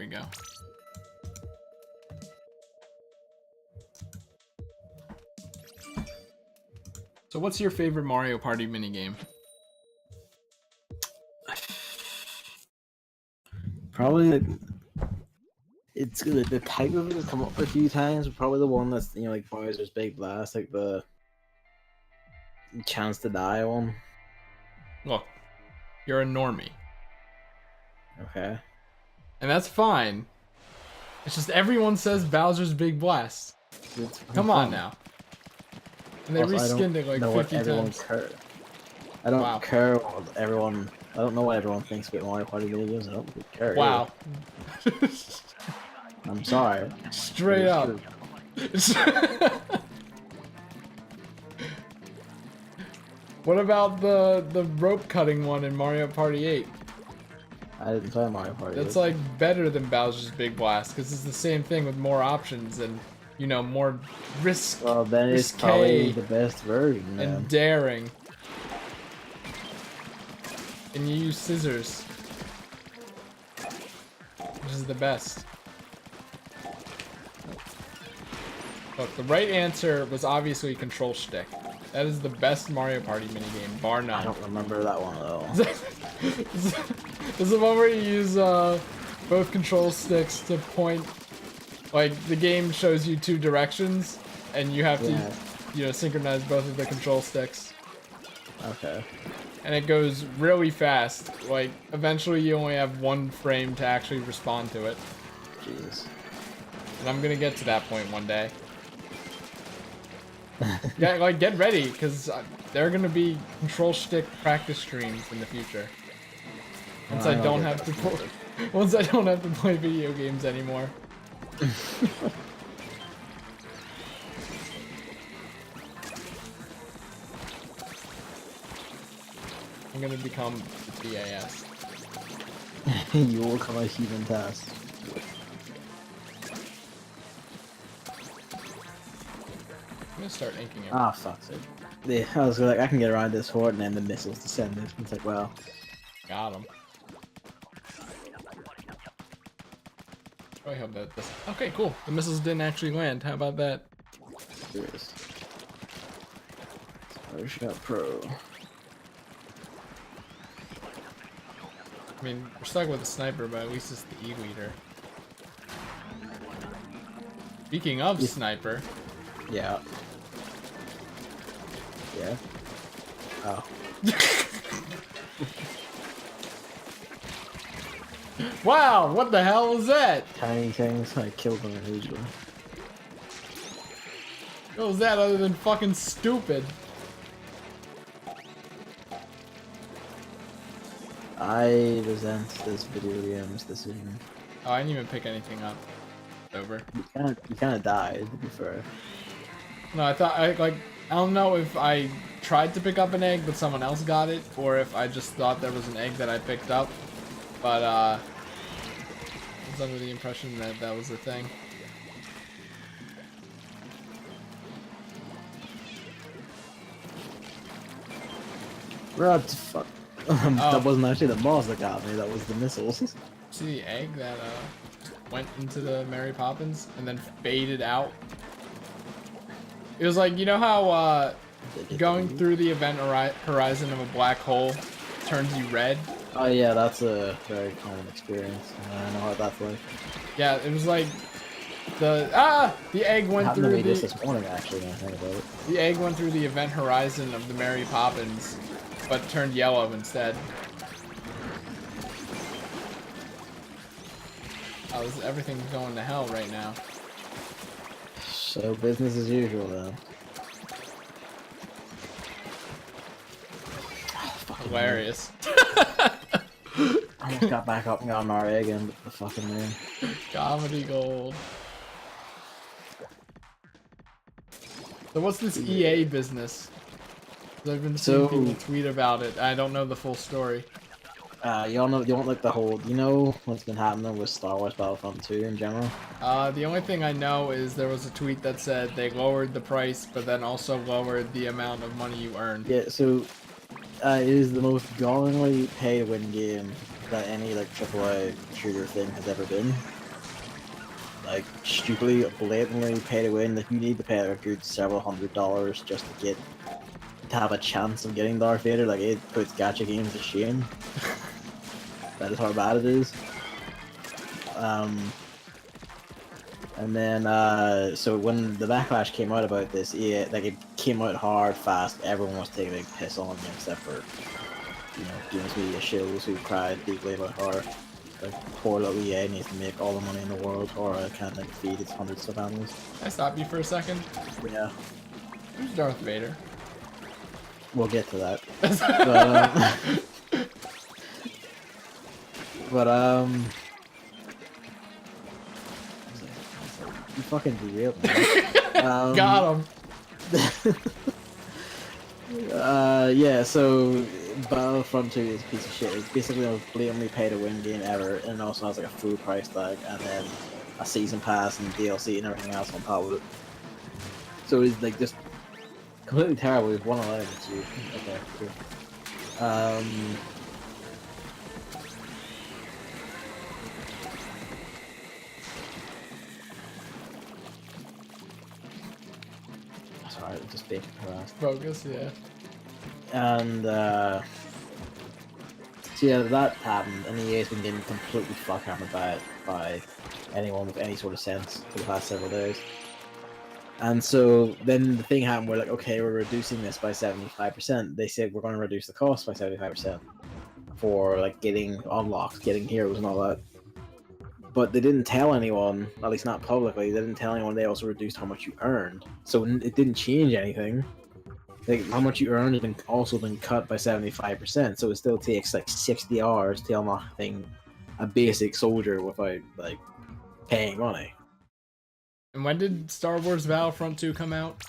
go. So what's your favorite Mario Party minigame? Probably it's good. The type of it has come up a few times. But probably the one that's like Bowser's Big Blast, like the chance to die one. Look, you're a normie. Okay. And that's fine. It's just everyone says Bowser's Big Blast. Come on now. And they reskinned it like 50 times. I don't care what everyone. I don't know what everyone thinks about Mario Party videos. I don't really care. Wow. I'm sorry. Straight up. What about the rope cutting one in Mario Party 8? I didn't play Mario Party. That's like better than Bowser's Big Blast because it's the same thing with more options and more risk. Well, then it's probably the best version. Man. And daring. And you use scissors, which is the best. Look, the right answer was obviously control stick. That is the best Mario Party minigame, bar none. I don't remember that one at all. This is the one where you use both control sticks to point. Like, the game shows you two directions, and you have to, synchronize both of the control sticks. Okay. And it goes really fast. Like, eventually you only have one frame to actually respond to it. Jeez. And I'm gonna get to that point one day. Yeah, like, get ready, because there are gonna be control stick practice streams in the future. Once I don't have to play video games anymore. I'm gonna become the BAS. You will become a human test. I'm gonna start inking it. Ah, fuck's sake. Yeah, I was like, I can get around this horde and then the missiles descend. It's like, well. Got him. I hope that this. Okay, cool. The missiles didn't actually land. How about that? Serious. Starshot Pro. I mean, we're stuck with a sniper, but at least it's the E-leader. Speaking of sniper. Yeah. Yeah. Oh. Wow, what the hell was that? Tiny things, I killed them usually. What was that other than fucking stupid? I resent this video game's decision. Oh, I didn't even pick anything up. Over. You kind of died, to be fair. No, I don't know if I tried to pick up an egg but someone else got it, or if I just thought there was an egg that I picked up. But I was under the impression that that was the thing. What the fuck? That wasn't actually the boss that got me, that was the missiles. See the egg that went into the Mary Poppins and then faded out? It was like, you know how going through the event horizon of a black hole turns you red? Oh yeah, that's a very common experience. I know what that's like. Yeah, it was like the egg went through this morning actually when I think about it. The egg went through the event horizon of the Mary Poppins, but turned yellow instead. Oh, everything's going to hell right now. So business as usual then. Hilarious. I almost got back up and got an RA again, but the fucking man. Comedy gold. So what's this EA business? I've been seeing people tweet about it. I don't know the full story. You want like the whole, you know what's been happening with Star Wars Battlefront 2 in general? The only thing I know is there was a tweet that said they lowered the price, but then also lowered the amount of money you earn. Yeah, so it is the most gallingly pay-to-win game that any like AAA shooter thing has ever been. Like stupidly, blatantly pay to win. Like you need to pay a good several $100s just to have a chance of getting Darth Vader. Like it puts gacha games to shame. That is how bad it is. And then, so when the backlash came out about this, like it came out hard, fast. Everyone was taking a big piss on it, except for, games media shows who cried deeply about how, like, poor little EA needs to make all the money in the world, or it can't like feed its hundreds of families. Can I stop you for a second? Yeah, Who's Darth Vader? we'll get to that. but you fucking derailed me. Got him. Yeah, so Battlefront 2 is a piece of shit. It's basically the most blatantly pay to win game ever, and it also has like a full price tag, and then a season pass and DLC and everything else on top of it. So it's like just completely terrible. We've won 11 this year. Okay, cool. Sorry, just being harassed. Focus, yeah. And so yeah, that happened, and EA's been getting completely fuckhammered by anyone with any sort of sense for the past several days. And so then the thing happened, we're like, okay, we're reducing this by 75%. They said we're going to reduce the cost by 75% for like getting unlocks, getting heroes and all that. But they didn't tell anyone, at least not publicly, they didn't tell anyone they also reduced how much you earned. So it didn't change anything. Like, how much you earn has also been cut by 75%, so it still takes like 60 hours to unlock a basic soldier without like paying money. And when did Star Wars Battlefront 2 come out?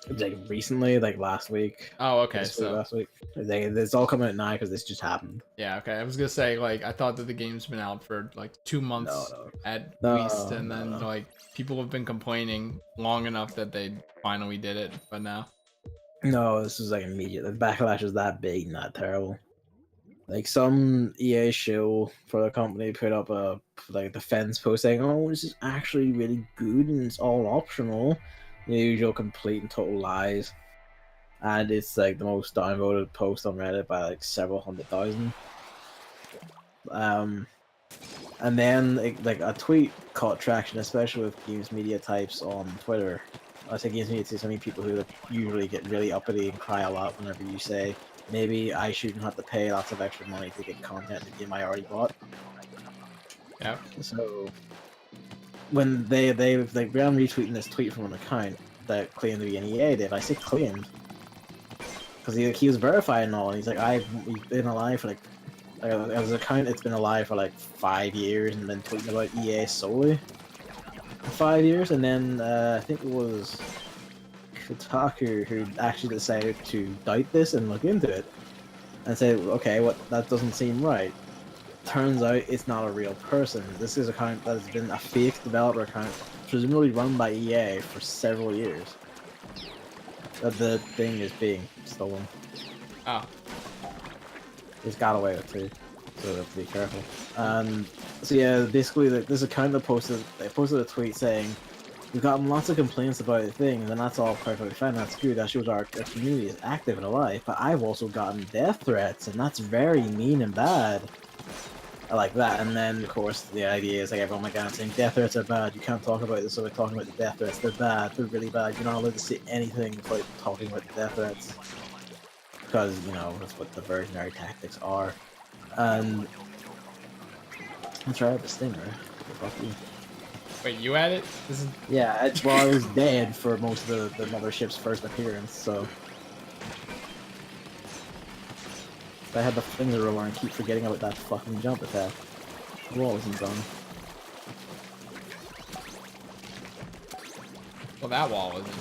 Like recently, like last week. Oh, okay, so last week. It's all coming out now because this just happened. yeah, okay. I was gonna say, like, I thought that the game's been out for like 2 months at least, and then like people have been complaining long enough that they finally did it, but now. No, this is like immediate. The backlash is that big, not terrible. Like some EA show for the company put up a defense post saying, "Oh, this is actually really good and it's all optional." The usual complete and total lies, and it's like the most downvoted post on Reddit by like several 100,000. And then like a tweet caught traction, especially with games media types on Twitter. I say games media to so many people who usually get really uppity and cry a lot whenever you say, maybe I shouldn't have to pay lots of extra money to get content in the game I already bought. Yeah. So when they began retweeting this tweet from an account that claimed to be an EA dev, I say claimed because he was verified and all, and he's like, I've been alive for like as an account, it's been alive for like 5 years, and then tweeting about EA solely for 5 years, and then I think it was Kotaku who actually decided to doubt this and look into it and say, okay, that doesn't seem right. Turns out it's not a real person. This is an account that has been a fake developer account, presumably run by EA for several years. That the thing is being stolen. Oh. It's got away with too, so we have to be careful. So yeah, basically this account that posted a tweet saying, "We've gotten lots of complaints about things, and that's all perfectly fine. That's good. That shows our community is active and alive. But I've also gotten death threats, and that's very mean and bad." I like that. And then of course the idea is like everyone went down saying death threats are bad. You can't talk about this. So we're talking about the death threats. They're bad. They're really bad. You're not allowed to say anything without talking about the death threats. Because, that's what the versionary tactics are. And let's try out the Stinger. Fuck you. Wait, you had it? This is... Yeah, I was dead for most of the mothership's first appearance, so I had the finger roller and keep forgetting about that fucking jump attack. The wall isn't done. Well, that wall isn't.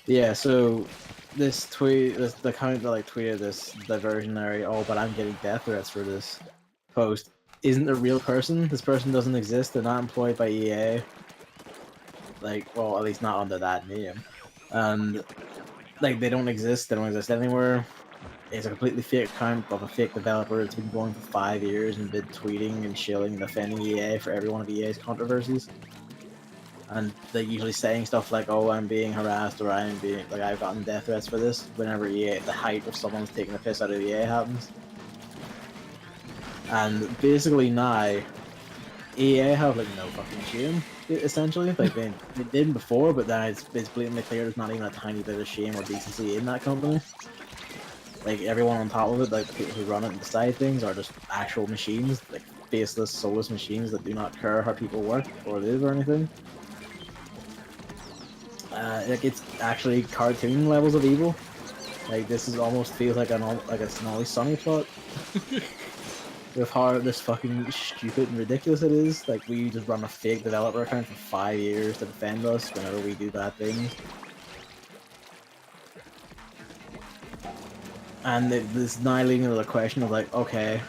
Yeah, so this tweet, the account that tweeted this diversionary, oh, but I'm getting death threats for this post, isn't a real person. This person doesn't exist. They're not employed by EA. Well, at least not under that name. And they don't exist. They don't exist anywhere. it's a completely fake account of a fake developer. It's been going for 5 years and been tweeting and shilling and defending EA for every one of EA's controversies. And they're usually saying stuff like, "Oh, I'm being harassed," or "I'm being like I've gotten death threats for this." Whenever EA, the height of someone's taking the piss out of EA happens, and basically now, EA have like no fucking shame. Essentially, like they didn't before, but now it's blatantly clear there's not even a tiny bit of shame or decency in that company. Like everyone on top of it, like the people who run it and decide things, are just actual machines, like faceless, soulless machines that do not care how people work or live or anything. Like it's actually cartoon levels of evil. Like this is almost feels like it's an Always Sunny plot. With how this fucking stupid and ridiculous it is. Like we just run a fake developer account for 5 years to defend us whenever we do bad things. And this now leading to the question of like, okay,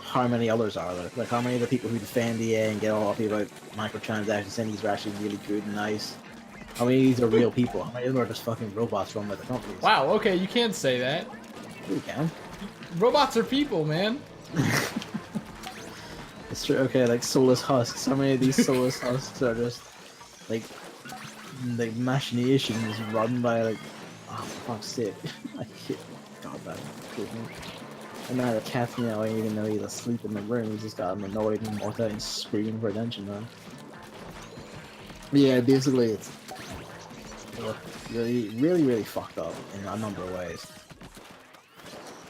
how many others are there? Like how many of the people who defend EA and get all happy about microtransactions saying these are actually really good and nice? How many of these are real people? How many of them are just fucking robots run by the companies? Wow, okay, you can't say that. You can. Robots are people, man. It's true. Okay, like soulless husks. How many of these soulless husks are just like machinations run by like, oh for fuck's sake! I hate God that killed me. And now the cat's meowing even though he's asleep in the room. He's just got him annoyed and walked out and screaming for attention now. But yeah, basically it's really fucked up in a number of ways.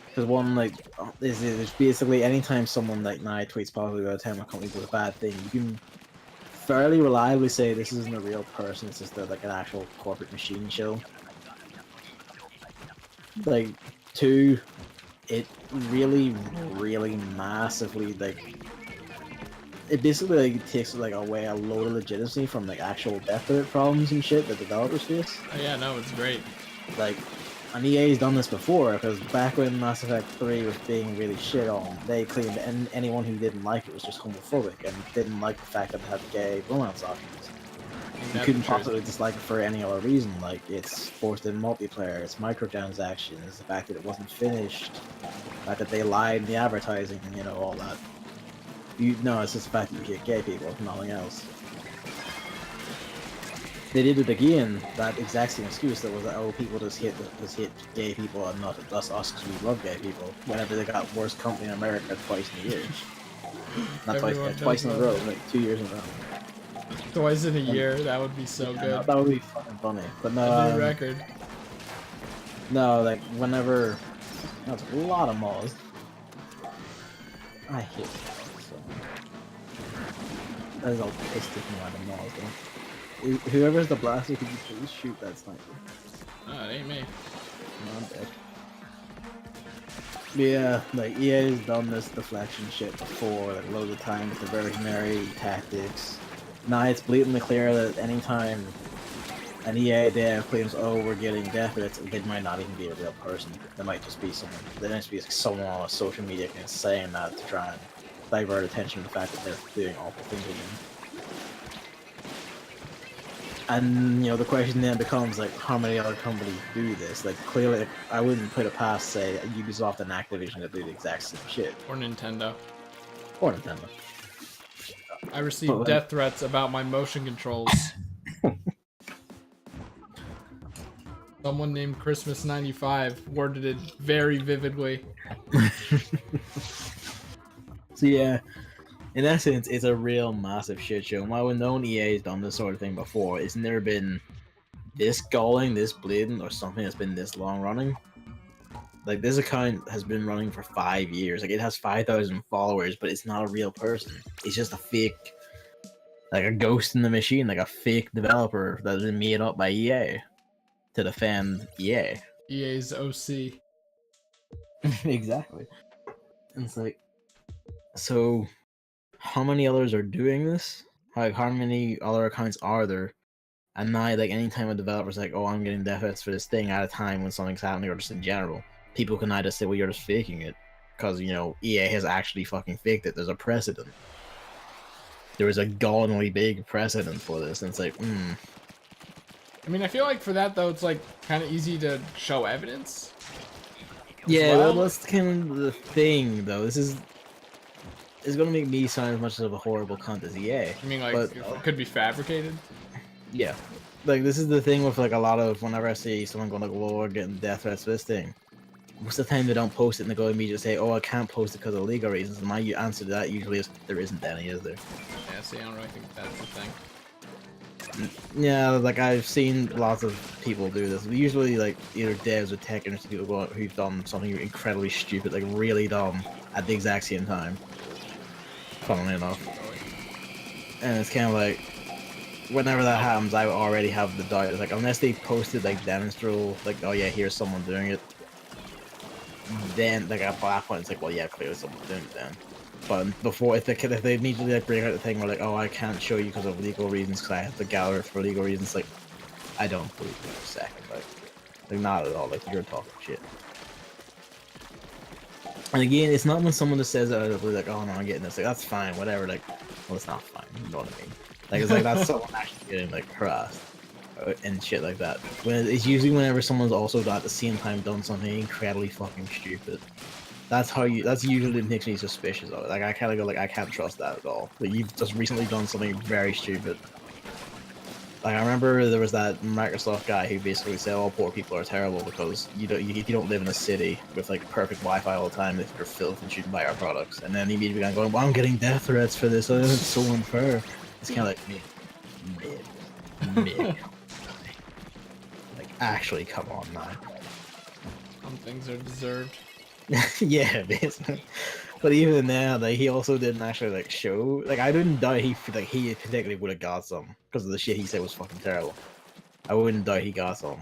Because one, like, there's basically anytime someone like now tweets publicly about a time a company does a bad thing, you can fairly reliably say this isn't a real person, it's just like an actual corporate machine show. Like, two, it really massively, like, it basically like takes like away a load of legitimacy from like actual death threat problems and shit that developers face. Oh, yeah, no, it's great. Like, and EA's done this before, because back when Mass Effect 3 was being really shit on, they claimed anyone who didn't like it was just homophobic and didn't like the fact that it had gay romance options. You couldn't possibly dislike it for any other reason, like it's forced in multiplayer, it's microtransactions, the fact that it wasn't finished, the fact that they lied in the advertising, you know, all that. No, it's just the fact that you hate gay people, nothing else. They did it again, that exact same excuse that was that, oh, people just hate gay people and not us because we love gay people, whenever they got worst company in America twice in a year. Not twice in a row, like 2 years in a row. Twice in a year, that would be so good. That would be fucking funny. But no, a new record. No, like whenever, that's a lot of mods. I hate mods so much. That is all pissed me out of mods though. Whoever's the blaster, could you please shoot that sniper? Oh, it ain't me. No, I'm dead. Yeah, like EA's done this deflection shit before, like loads of times with the diversionary tactics. Now it's blatantly clear that anytime an EA dev claims, "Oh, we're getting death threats," they might not even be a real person. They might just be someone. They might just be like someone on a social media kind of saying that to try and divert attention to the fact that they're doing awful things again. And, you know, the question then becomes, like, how many other companies do this? Like, clearly, I wouldn't put it past, say, Ubisoft and Activision to do the exact same shit. Or Nintendo. Or Nintendo. I received death threats about my motion controls. Someone named Christmas95 worded it very vividly. So, yeah. In essence, it's a real massive shit show. And while we've known EA's done this sort of thing before, it's never been this galling, this blatant, or something that's been this long running. Like, this account has been running for 5 years. Like, it has 5,000 followers, but it's not a real person. It's just a fake, like a ghost in the machine, like a fake developer that's been made up by EA to defend EA. EA's OC. Exactly. And it's like, so how many others are doing this? Like, how many other accounts are there? And now, like, anytime a developer's like, "Oh, I'm getting death threats for this thing," at a time when something's happening, or just in general, people can either say, "Well, you're just faking it," because, you know, EA has actually fucking faked it. There's a precedent. There is a gallingly big precedent for this, and it's like, I mean, I feel like for that, though, it's, like, kind of easy to show evidence. Yeah, well? that's kind of the thing, though. This is it's gonna make me sound as much of a horrible cunt as EA. I mean, like, But it could be fabricated. yeah, like this is the thing with like a lot of whenever I see someone going like, "Well, we're getting death threats for this thing," most of the time they don't post it and they go immediately say, "Oh, I can't post it because of legal reasons." And my answer to that usually is, "There isn't any, is there?" Yeah, see, I don't really think that's the thing. Yeah, like I've seen lots of people do this. Usually, like either devs or tech industry people who've done something incredibly stupid, like really dumb, at the exact same time. Funnily enough, and it's kind of like whenever that happens, I already have the doubt. It's like unless they posted like demonstrable, like oh yeah, here's someone doing it. Then like at that point, it's like well yeah, clearly someone's doing it then. But before, if they immediately like bring out the thing where like, oh, I can't show you because of legal reasons, because I have to gather it for legal reasons, like, I don't believe it for a second, like not at all. Like you're talking shit. And again, it's not when someone just says that like, oh no, I'm getting this. Like that's fine, whatever. Like, well, it's not fine. You know what I mean? Like it's like that's someone actually getting like harassed and shit like that. When it's usually whenever someone's also at the same time done something incredibly fucking stupid. That's usually makes me suspicious of it. Like I kind of go like I can't trust that at all. Like you've just recently done something very stupid. Like I remember there was that Microsoft guy who basically said all poor people are terrible because you don't live in a city with like perfect Wi-Fi all the time if you're filth and shouldn't buy our products. And then he immediately began going, well, I'm getting death threats for this. It's so unfair. It's kind of like mid. Like actually, come on now. Some things are deserved. Yeah, basically. But even now, like he also didn't actually like show. Like I didn't doubt he particularly would have got some because of the shit he said was fucking terrible. I wouldn't doubt he got some.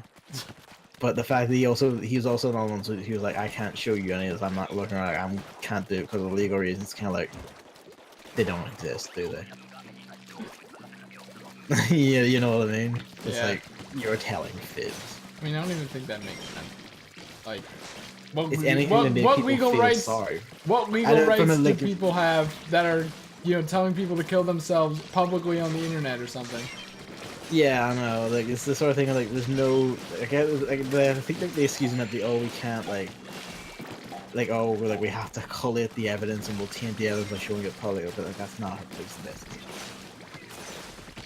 But the fact that he was also not one. So he was like, I can't show you any of this. I'm not looking around. I can't do it because of legal reasons. Kind of like they don't exist, do they? Yeah, you know what I mean. It's like you're telling fibs. I mean, I don't even think that makes sense. Like. What legal rights? What legal rights do people have that are, telling people to kill themselves publicly on the internet or something? Yeah, I know. Like it's the sort of thing. Like there's no. I think like the excuse that we can't like we have to collate the evidence and we'll taint the evidence by showing it publicly. But like that's not how police investigate.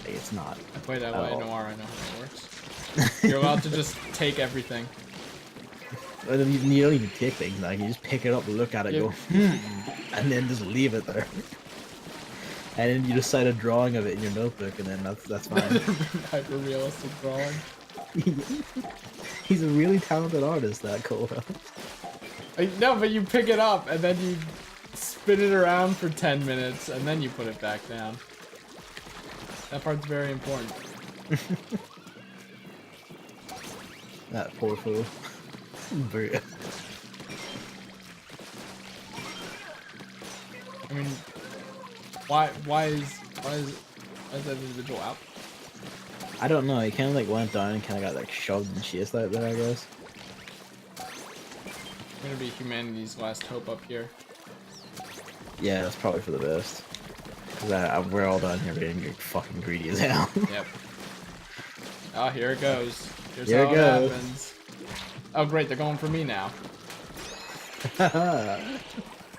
Like it's not. I play that way. Noir. I know how it works. You're allowed to just take everything. You don't even take things, like you just pick it up, look at it, go, and then just leave it there. And then you just cite a drawing of it in your notebook, and then that's fine. Hyper realistic drawing. He's a really talented artist, that Cole. No, but you pick it up and then you spin it around for 10 minutes and then you put it back down. That part's very important. That poor fool. I mean, why is that individual out? I don't know. He kind of like went down and kind of got like shoved and chased out there, I guess. Gonna be humanity's last hope up here. Yeah, that's probably for the best. Cause we're all down here being fucking greedy as hell. Yep. Oh, here it goes. Here's here how it goes. happens. Oh great, they're going for me now.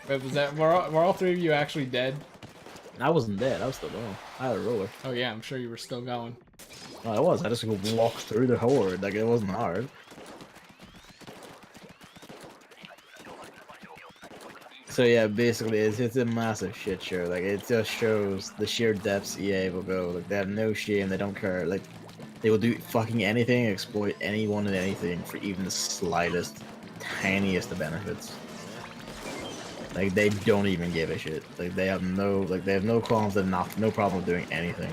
Wait, were all three of you actually dead? I wasn't dead, I was still going. I had a roller. Oh yeah, I'm sure you were still going. Oh, I was. I just walked through the horde, like it wasn't hard. So yeah, basically it's a massive shit show. Like it just shows the sheer depths EA will go. Like they have no shame, they don't care. Like they will do fucking anything, exploit anyone and anything for even the slightest, tiniest of benefits. Like they don't even give a shit. Like they have no qualms and no problem doing anything,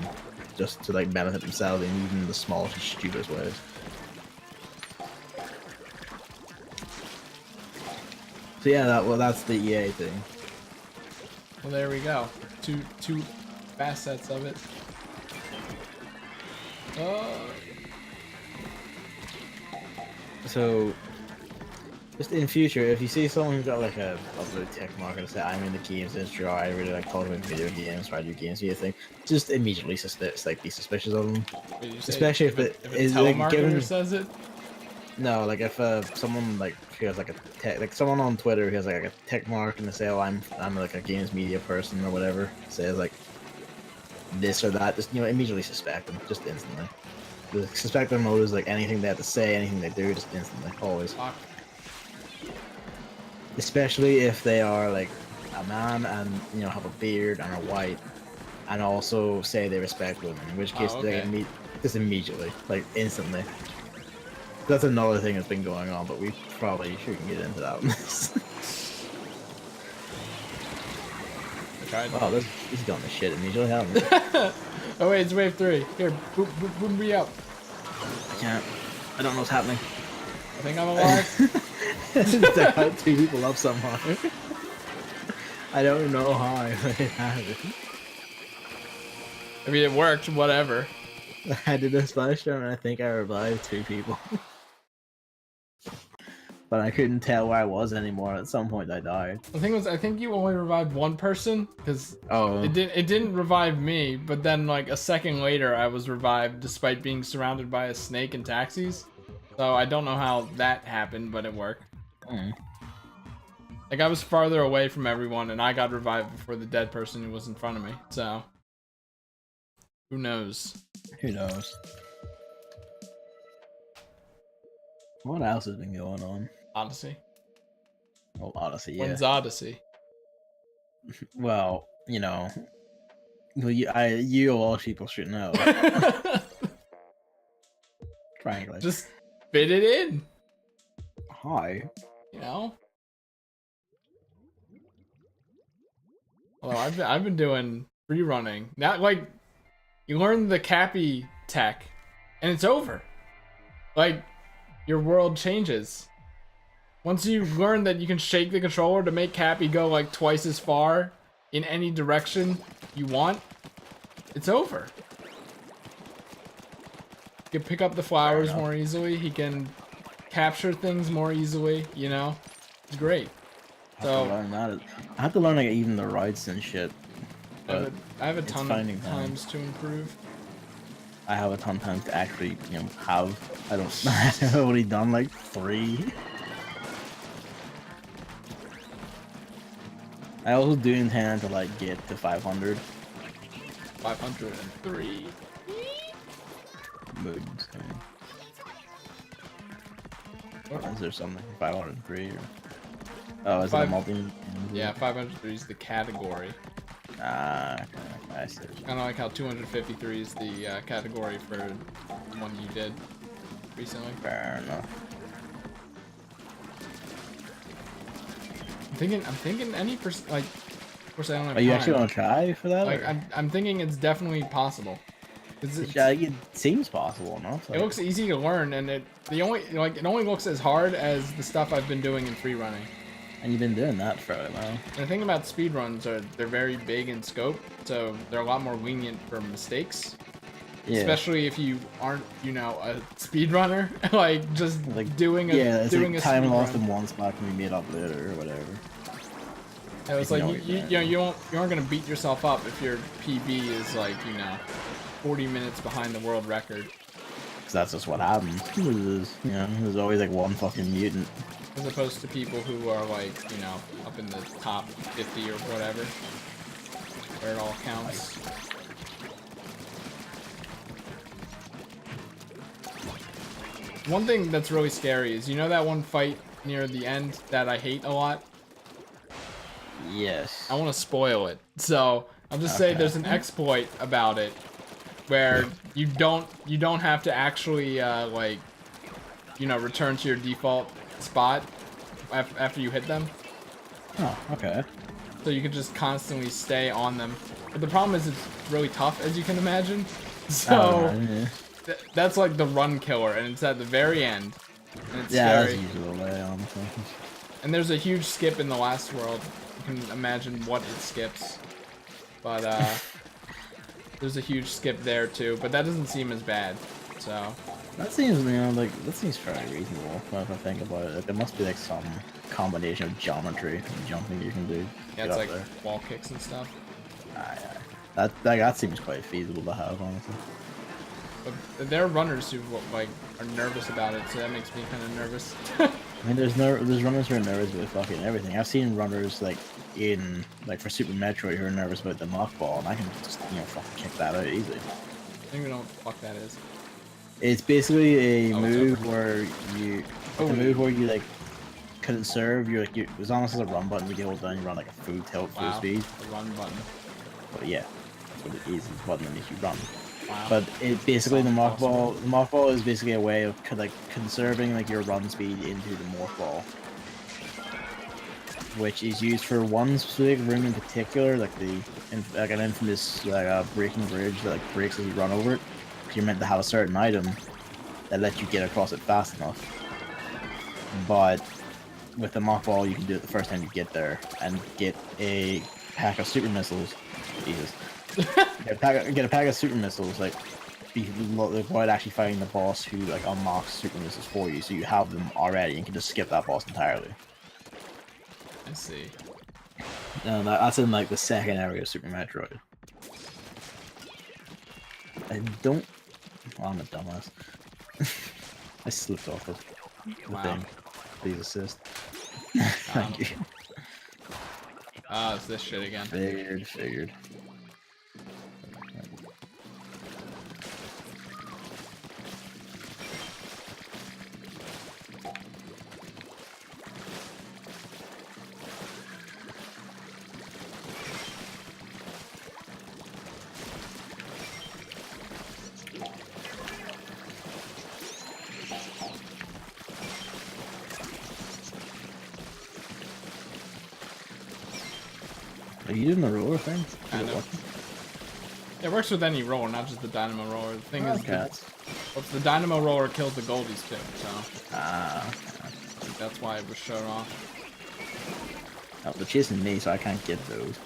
just to like benefit themselves in even the smallest, stupidest ways. So yeah, that's the EA thing. Well, there we go. Two facets of it. So, just in future, if you see someone who's got like a blue tick mark and say, I'm in the games industry, or I really like talking about video games, or I do games, thing, just immediately be suspicious of them. Wait, especially if a telemarketer given, says it? No, like if someone like who has like a tech, like someone on Twitter who has like a tech mark and they say, "Oh, I'm like a games media person" or whatever, says like this or that, just immediately suspect them, just instantly. The suspect their motives, like anything they have to say, anything they do, just instantly, always. Fuck. Especially if they are like a man and have a beard and are white, and also say they respect women, in which case they can meet just immediately, like instantly. That's another thing that's been going on, but we probably shouldn't get into that one. Wow, this is going to shit immediately, haven't we? Oh wait, it's wave 3. Here, boom me up. I can't. I don't know what's happening. I think I'm alive. I got 2 people up somehow. I don't know how, but it happened. I mean, it worked, whatever. I did a splash down and I think I revived 2 people. But I couldn't tell where I was anymore. At some point I died. The thing was, I think you only revived 1 person, because it didn't revive me, but then like a second later I was revived despite being surrounded by a snake and taxis. So I don't know how that happened, but it worked. Like I was farther away from everyone and I got revived before the dead person who was in front of me, so who knows? Who knows? What else has been going on? Odyssey. Well, Odyssey, yeah. When's Odyssey? Well, well, you of all people should know. Frankly. Just fit it in. Hi. Well, I've been doing free running. Not like you learn the Cappy tech, and it's over. Like your world changes. Once you learn that you can shake the controller to make Cappy go like twice as far in any direction you want, it's over. He can pick up the flowers more easily. He can capture things more easily. It's great. So I have to learn like even the rights and shit. I have a ton of times to improve. I have a ton of times to actually, have. I've only done like 3. I also do intend to like get to 500. 503. Moods. Is there something 503 or? Oh, is it a multi? Yeah, 503 is the category. Ah, okay. I see. Kind of like how 253 is the category for the one you did recently. Fair enough. I'm thinking any percent. Like, of course I don't have Are you actually gonna try for that? Like, I'm thinking it's definitely possible. It seems possible enough. It looks easy to learn, and it only looks as hard as the stuff I've been doing in free running. And you've been doing that for a while. And the thing about speedruns are they're very big in scope, so they're a lot more lenient for mistakes. Yeah. Especially if you aren't, a speedrunner, like just doing a time lost in one spot can be made up later or whatever. Yeah, it's like you aren't gonna beat yourself up if your PB is like 40 minutes behind the world record. Because that's just what happens. There's always like one fucking mutant. As opposed to people who are like, up in the top 50 or whatever, where it all counts. One thing that's really scary is, that one fight near the end that I hate a lot? Yes. I want to spoil it. So, I'll just say there's an exploit about it where you don't have to actually, return to your default spot after you hit them. Oh, okay. So you can just constantly stay on them. But the problem is it's really tough, as you can imagine. So that's like the run killer, and it's at the very end. And it's scary. That's usually the way, honestly. And there's a huge skip in the last world. You can imagine what it skips. But there's a huge skip there too, but that doesn't seem as bad. So that seems, that seems fairly reasonable if I think about it. There must be like some combination of geometry and jumping you can do. Yeah, it's like wall kicks and stuff. That seems quite feasible to have, honestly. But there are runners who like are nervous about it, so that makes me kind of nervous. I mean, there's runners who are nervous with fucking everything. I've seen runners like for Super Metroid who are nervous about the mockball, and I can just fucking kick that out easily. I don't even know what the fuck that is. It's basically a move where you like conserve. As long as it's a run button, you can hold down. You run like a full tilt, full speed. The run button. But yeah, that's what it is. It's a button that makes you run. Wow. But it basically the mockball is basically a way of like conserving like your run speed into the mockball, which is used for one specific room in particular, like an infamous breaking bridge that like breaks as you run over it. Because you're meant to have a certain item that lets you get across it fast enough. But with the mockball, you can do it the first time you get there and get a pack of super missiles. Jesus. Get a pack of super missiles, like without actually fighting the boss who like unlocks super missiles for you, so you have them already and can just skip that boss entirely. I see. No, that's in like the second area of Super Metroid. I don't. Well, I'm a dumbass. I slipped off the thing. Please assist. Thank you. Oh, it's this shit again. Figured. Are you doing the roller thing? I know. It works with any roller, not just the dynamo roller. The thing is, the dynamo roller kills the goldies too, so. I think that's why it was shown off. Oh, they're chasing me, so I can't get those.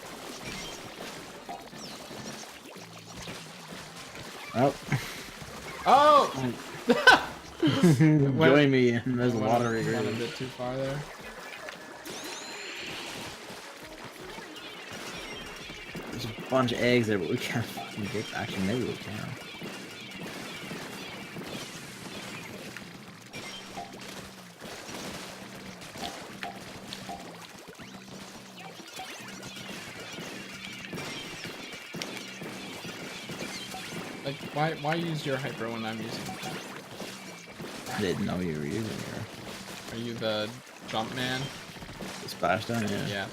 Oh! Join me, and there's water here. Went a bit too far there. There's a bunch of eggs there, but we can't get. Actually, maybe we can. Like, why use your hyper when I'm using it? I didn't know you were using your. Are you the jump man? The splashdown, yeah. Yeah.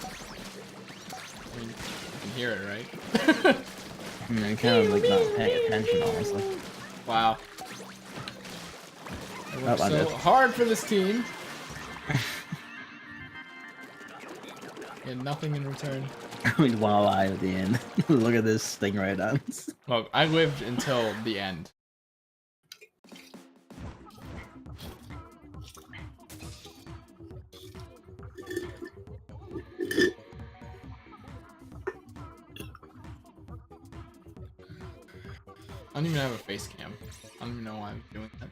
I mean, you can hear it, right? I mean, I'm kind of like not paying attention, honestly. Wow. I worked so hard for this team. And nothing in return. He's one alive at the end. Look at this thing right now. Look, I lived until the end. I don't even have a face cam. I don't even know why I'm doing that.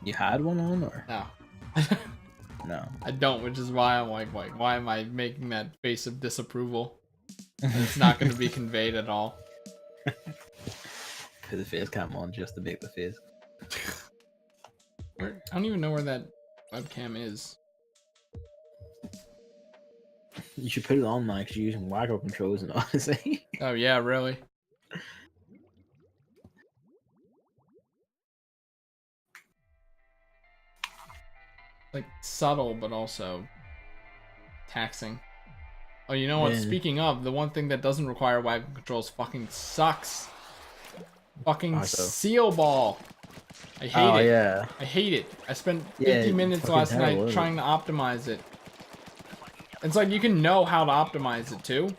You had one on, or? No. No. I don't, which is why I'm like, why am I making that face of disapproval? It's not going to be conveyed at all. Put the face cam on just to make the face. I don't even know where that webcam is. You should put it on, Mike, because you're using wacko controls and honestly. Oh yeah, really? Like subtle, but also taxing. Oh, you know what? Speaking of, the one thing that doesn't require wagon controls fucking sucks. Fucking seal ball. I hate it. Yeah. I hate it. I spent 50 minutes last night trying to optimize it. It's like you can know how to optimize it too,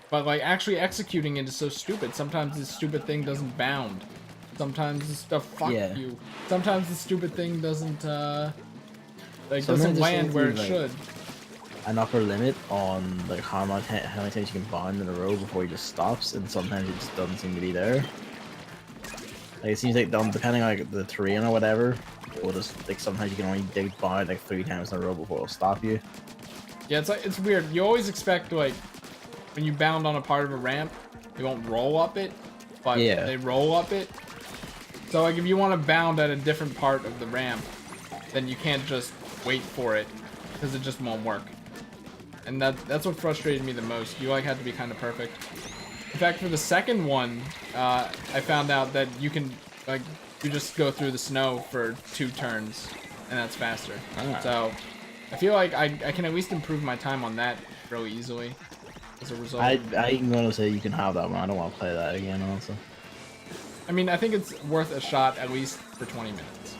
but like actually executing it is so stupid. Sometimes this stupid thing doesn't bound. Sometimes this stuff fuck you. Sometimes the stupid thing doesn't doesn't land where it should. An upper limit on like how many times you can bind in a row before he just stops, and sometimes it just doesn't seem to be there. Like it seems like depending on like the terrain or whatever, or just like sometimes you can only dig bind like 3 times in a row before it'll stop you. Yeah, it's weird. You always expect like when you bound on a part of a ramp, they won't roll up it, but they roll up it, So like if you want to bound at a different part of the ramp, then you can't just wait for it because it just won't work. And that's what frustrated me the most. You like had to be kind of perfect. In fact, for the second one, I found out that you can like you just go through the snow for 2 turns, and that's faster. So I feel like I can at least improve my time on that really easily as a result. I'm gonna say you can have that one. I don't want to play that again, also. I mean, I think it's worth a shot at least for 20 minutes,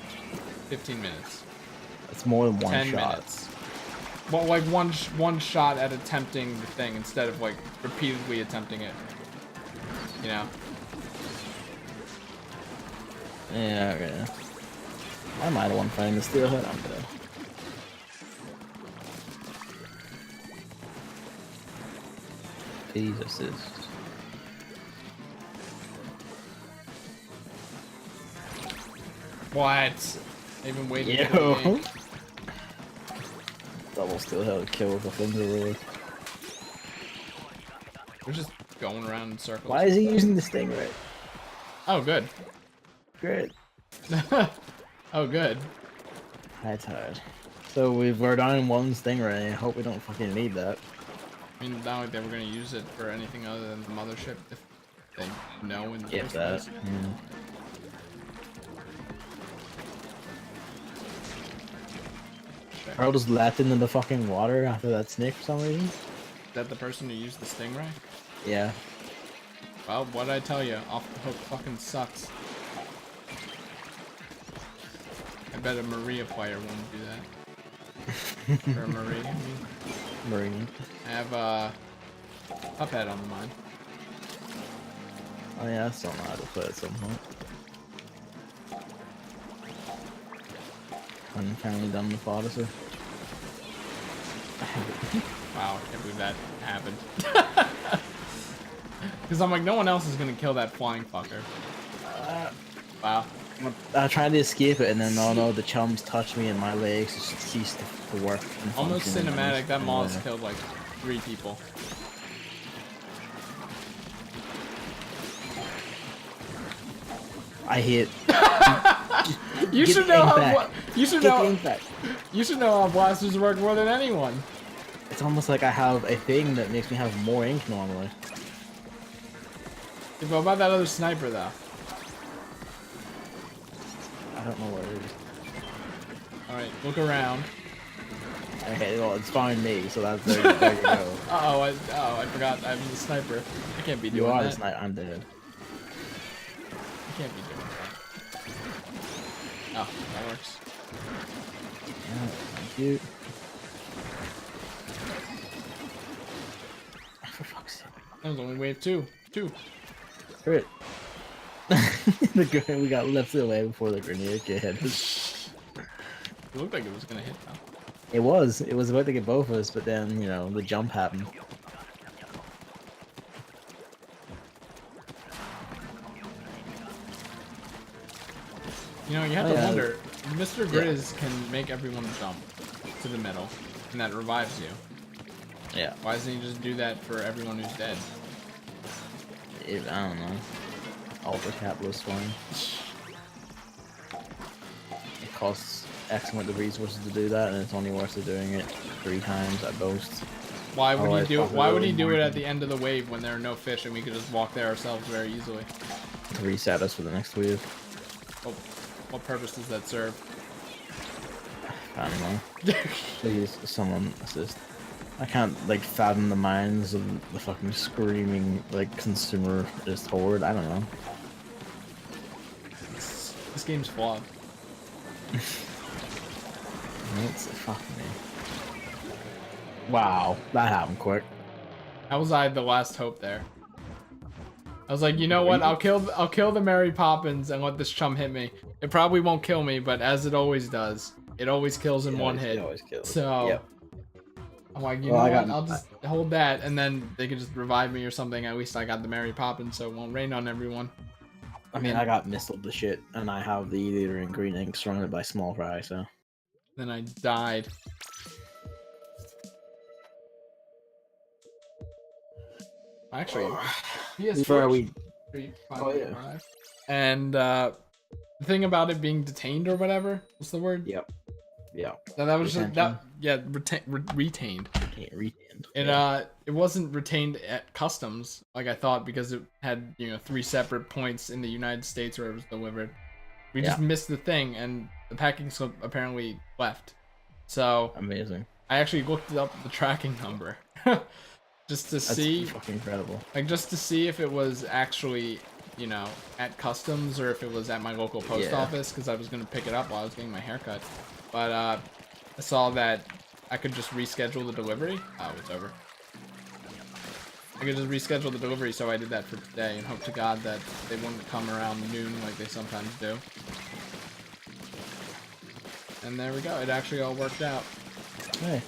15 minutes. It's more than one 10 shot. minutes. Well, like one shot at attempting the thing instead of like repeatedly attempting it. You know. Yeah, okay. I might have one fighting the steelhead. I'm dead. Please assist. What? They've been waiting for me. Double steelhead kill with a flamethrower. We're just going around in circles. Why is he using the stingray? Oh, good. Great. Oh, good. That's hard. So we're down one stingray. I hope we don't fucking need that. I mean, not like they were gonna use it for anything other than the mothership if they know in the Get first that. place. Yeah. Earl just leapt into the fucking water after that snake for some reason. Is that the person who used the stingray? Yeah. Well, what'd I tell you? Off the hook fucking sucks. I bet a Maria player wouldn't do that. Or a Marie, I mean. Marine. I have Cuphead on the mind. Oh yeah, I still know how to play at some point. I'm finally done with Odyssey. Wow, I can't believe that happened. Because I'm like, no one else is gonna kill that flying fucker. Wow. I tried to escape it, and then oh no, the chums touched me, and my legs just ceased to work. Almost cinematic. That Moz killed like 3 people. I hate. You should know how. You should know. Back. You should know how blasters work more than anyone. It's almost like I have a thing that makes me have more ink normally. Yeah, but about that other sniper though? I don't know what it is. Alright, look around. Okay, well, it's found me, so that's there you go. I forgot I was the sniper. I can't be doing You are that. the sniper. I'm dead. I can't be doing that. Oh, that works. Yeah, thank you. For fuck's sake. That was only wave 2. 2. Crit. We got lifted away before the grenade hit. It looked like it was gonna hit though. It was. It was about to get both of us, but then, you know, the jump happened. You know, you have to wonder, Mr. Grizz can make everyone jump to the middle, and that revives you. Yeah. Why doesn't he just do that for everyone who's dead? I don't know. Ultra capitalist swing. It costs X amount of resources to do that, and it's only worth it doing it 3 times at most. Why would he do it? Why would he do it at the end of the wave when there are no fish and we could just walk there ourselves very easily? To reset us for the next wave. Oh, what purpose does that serve? I don't know. Please, someone assist. I can't, like, fathom the minds of the fucking screaming, like, consumerist horde. I don't know. This game's flawed. It's fuck me. Wow, that happened quick. How was I the last hope there? I was like, you know what? I'll kill the Mary Poppins and let this chum hit me. It probably won't kill me, but as it always does, it always kills in one hit. It always kills. So Yep. I'm like, you know what? I'll just hold that, and then they can just revive me or something. At least I got the Mary Poppins, so it won't rain on everyone. I mean, I got missiled the shit, and I have the leader in green ink surrounded by small fry, so. Then I died. Actually, PS4 Before we... 3, 5, Oh, yeah. 5. And the thing about it being detained or whatever. What's the word? Yep. Yeah. So that was just Retention. that. Yeah, retained. Retained. It wasn't retained at customs like I thought because it had 3 separate points in the United States where it was delivered. We just missed the thing, and the packing slip apparently left. So Amazing. I actually looked up the tracking number just to see. That's fucking incredible. Like just to see if it was actually at customs or if it was at my local post office because I was gonna pick it up while I was getting my haircut. But I saw that I could just reschedule the delivery. Oh, it's over. I could just reschedule the delivery, so I did that for today and hope to God that they wouldn't come around noon like they sometimes do. And there we go. It actually all worked out. Hey.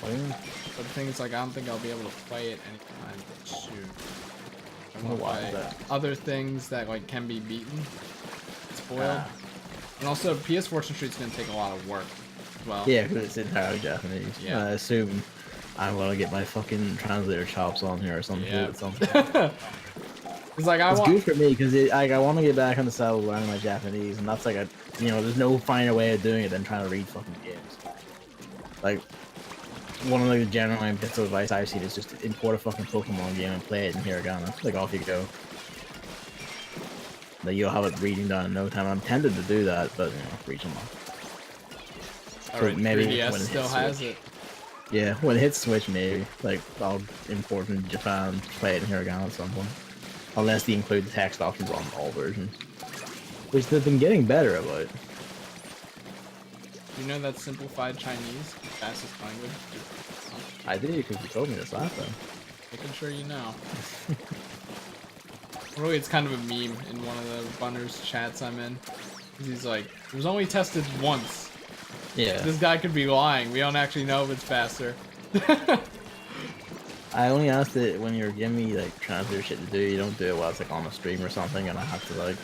But the thing is, like, I don't think I'll be able to play it anytime soon. I want to play other things that like can be beaten, spoiled, and also PS Fortune Street's gonna take a lot of work as well. Yeah, because it's entirely Japanese. Yeah, I assume I'm gonna get my fucking translator chops on here or something. Yeah. It's like it's good for me because I want to get back on the saddle learning my Japanese, and that's like there's no finer way of doing it than trying to read fucking games. Like one of the general bits of advice I've seen is just import a fucking Pokemon game and play it in hiragana. Like off you go. Like you'll have it reading done in no time. I'm tempted to do that, but regional. Alright, maybe 3DS when still has it. Yeah, when it hits Switch, maybe. Like, I'll import from Japan, play it in hiragana at some point. Unless they include the text options on all versions. Which they've been getting better about. You know that simplified Chinese, fastest language? I did, because you told me this last time. Making sure you know. Really, it's kind of a meme in one of the Bunners chats I'm in. He's like, it was only tested once. Yeah. This guy could be lying. We don't actually know if it's faster. I only asked it when you're giving me like translator shit to do. You don't do it while it's like on a stream or something, and I have to like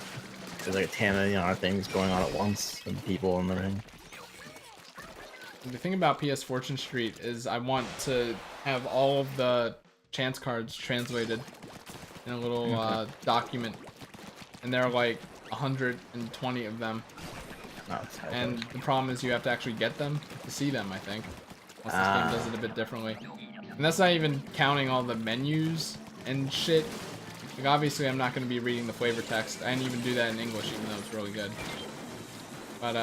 there's like 10 million other things going on at once and people and everything. The thing about PS Fortune Street is I want to have all of the chance cards translated in a little document, and there are like 120 of them. Oh, and the problem is you have to actually get them to see them, I think. Unless this game does it a bit differently. And that's not even counting all the menus and shit. Like, obviously I'm not going to be reading the flavor text. I didn't even do that in English, even though it's really good. But,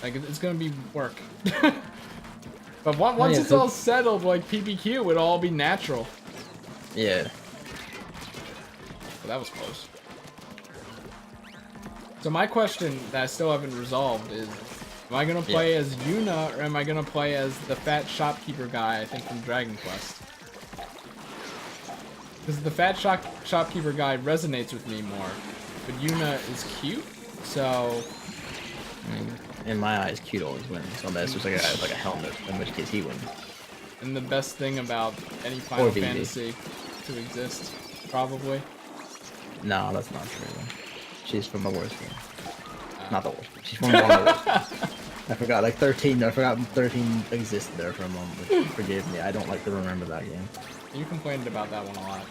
like, it's going to be work. But once it's all settled, like PPQ, it'll all be natural. Yeah. Well, that was close. So my question that I still haven't resolved is, am I going to play as Yuna, or am I going to play as the fat shopkeeper guy, I think, from Dragon Quest? Because the fat shopkeeper guy resonates with me more, but Yuna is cute, so... In my eyes, cute always wins, unless there's like a helmet, in which case he wins. And the best thing about any Final Fantasy to exist, probably. No, that's not true, though. She's from the worst game. Not the worst. She's from one of the worst. I forgot, like 13. I forgot 13 existed there for a moment. Forgive me. I don't like to remember that game. You complained about that one a lot.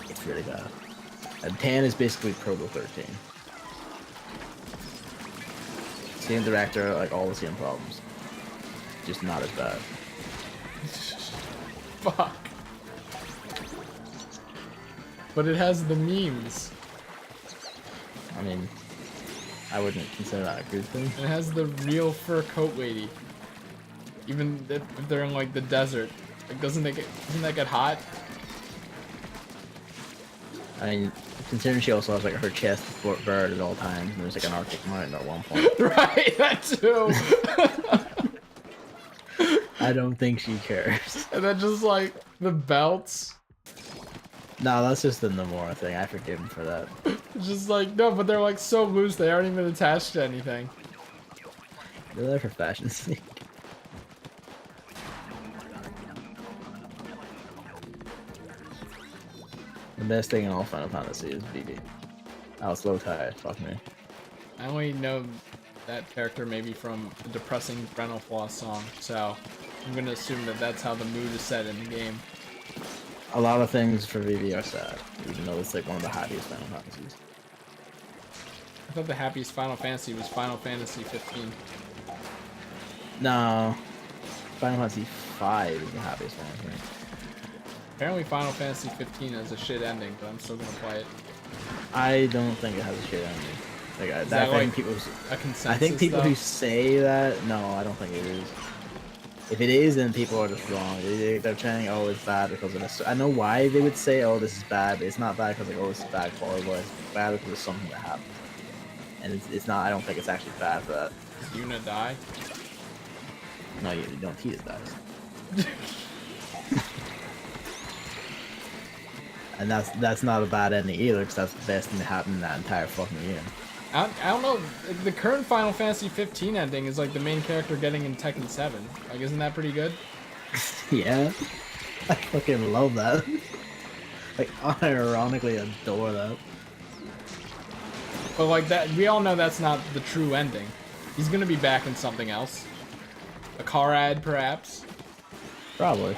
It's really bad. And 10 is basically Proto 13. Same director, like all the same problems. Just not as bad. Fuck. But it has the memes. I mean, I wouldn't consider that a good thing. It has the real fur coat lady. Even if they're in like the desert. Like doesn't that get hot? I mean, considering she also has like her chest bird at all times, and there's like an Arctic mountain at one point. Right, that too. I don't think she cares. And then just like the belts. No, that's just the Nomura thing. I forgive him for that. It's just like, no, but they're like so loose, they aren't even attached to anything. They're there for fashion's sake. The best thing in all Final Fantasy is BB. Oh, slow tie. Fuck me. I only know that character maybe from the depressing Brental Floss song, so I'm gonna assume that that's how the mood is set in the game. A lot of things for VV are sad, even though it's like one of the happiest Final Fantasies. I thought the happiest Final Fantasy was Final Fantasy 15. No, Final Fantasy 5 is the happiest one, I think. Apparently Final Fantasy 15 has a shit ending, but I'm still gonna play it. I don't think it has a shit ending. Like, Is that like people, a consensus, I think people though? who say that, no, I don't think it is. If it is, then people are just wrong. They're saying, oh, it's bad because of this. I know why they would say, oh, this is bad, but it's not bad because, like, oh, this is bad, horrible. It's bad because of something that happened. And it's not, I don't think it's actually bad for that. Does Yuna die? No, you don't. Tidus dies. And that's not a bad ending either, because that's the best thing that happened in that entire fucking game. I don't know. The current Final Fantasy 15 ending is like the main character getting in Tekken 7. Like, isn't that pretty good? Yeah. I fucking love that. Like, I ironically adore that. But like that, we all know that's not the true ending. He's gonna be back in something else. A car ad, perhaps. Probably.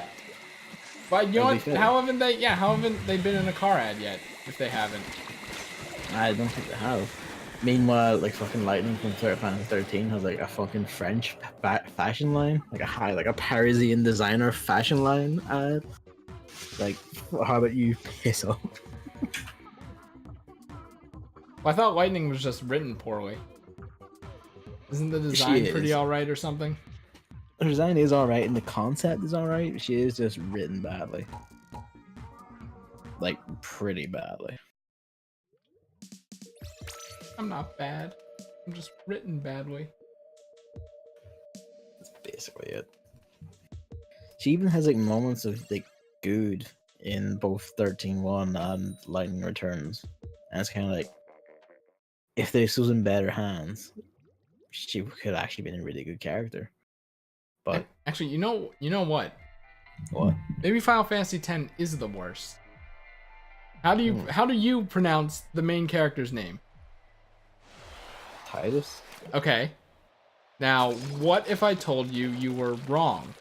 But you know what? That'd be How haven't they? Yeah, how haven't they been in a car ad yet? If they haven't. I don't think they have. Meanwhile, like fucking Lightning from Final Fantasy 13 has like a fucking French fashion line, like a Parisian designer fashion line ad. Like, how about you piss off? Well, I thought Lightning was just written poorly. Isn't the design pretty alright or something? The design is alright and the concept is alright. She is just written badly. Like, pretty badly. I'm not bad. I'm just written badly. That's basically it. She even has like moments of like good in both 13.1 and Lightning Returns. And it's kind of like, if this was in better hands, she could actually been a really good character. But actually, you know what? What? Maybe Final Fantasy X is the worst. How do you pronounce the main character's name? Tidus? Okay. Now, what if I told you you were wrong?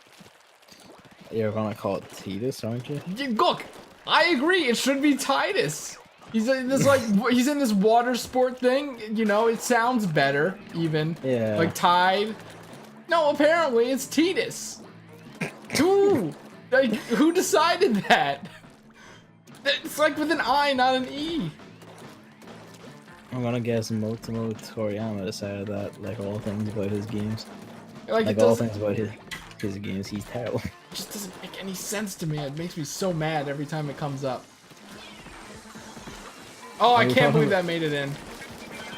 You're gonna call it Tidus, aren't you? Look, I agree. It should be Tidus. He's in this he's in this water sport thing. You know, it sounds better even. Yeah. Like Tide. No, apparently it's Tidus. Who decided that? It's like with an I, not an E. I'm gonna guess Motomo Toriyama decided that, like all things about his games. Like all things about his games, he's terrible. It just doesn't make any sense to me. It makes me so mad every time it comes up. Oh, I can't believe that made it in.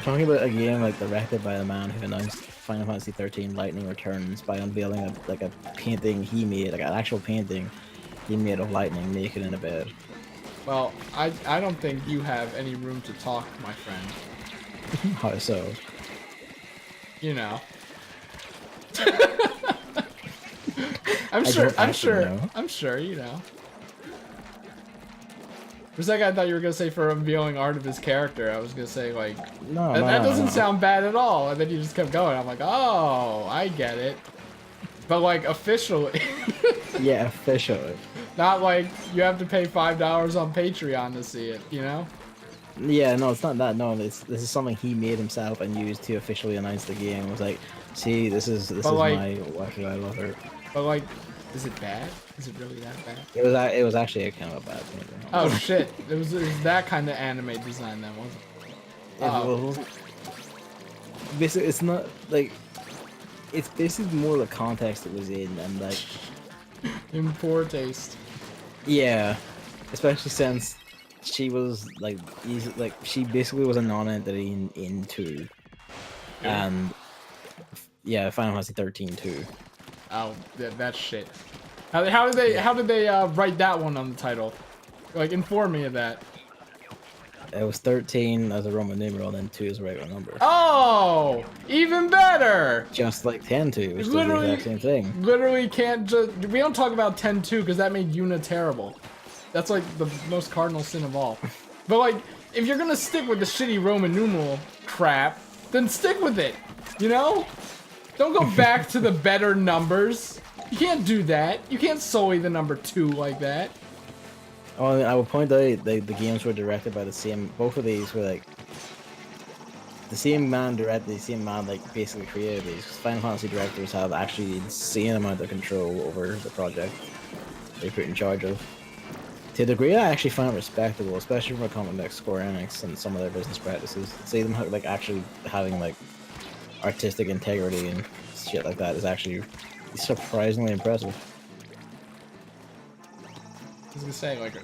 Talking about a game like directed by the man who announced Final Fantasy 13 Lightning Returns by unveiling a painting he made, like an actual painting he made of Lightning naked in a bed. Well, I don't think you have any room to talk, my friend. How so? You know. I'm sure, you know. For a second, I thought you were gonna say for revealing art of his character. I was gonna say like, that doesn't sound bad at all. And then you just kept going. I'm like, oh, I get it. But like officially. Yeah, officially. Not like you have to pay $5 on Patreon to see it, you know? Yeah, no, it's not that. No, this is something he made himself and used to officially announce the game. It was like, see, this is like, my wife. I love her. But like, is it bad? Is it really that bad? It was actually a kind of a bad thing. Oh shit! It was that kind of anime design then, wasn't it? Well, basically, it's not like. It's basically more the context it was in and like. In poor taste. Yeah, especially since she was like, she basically was a non-entity in 2, and yeah, Final Fantasy 13 too. Oh, that shit. How did they write that one on the title? Like, inform me of that. It was 13 as a Roman numeral, and then 2 is a regular number. Oh, even better. Just like 10-2, which is the exact same thing. Literally can't just. We don't talk about 10-2 because that made Yuna terrible. That's like the most cardinal sin of all. But like, if you're gonna stick with the shitty Roman numeral crap, then stick with it. You know? Don't go back to the better numbers. You can't do that. You can't sully the number 2 like that. Oh, I will point out the games were directed by the same. Both of these were like the same man directed, the same man like basically created these. Final Fantasy directors have actually insane amount of control over the project they put in charge of. To a degree, I actually find it respectable, especially from a company like Square Enix and some of their business practices. See them like actually having like artistic integrity and shit like that is actually surprisingly impressive. I was gonna say, like,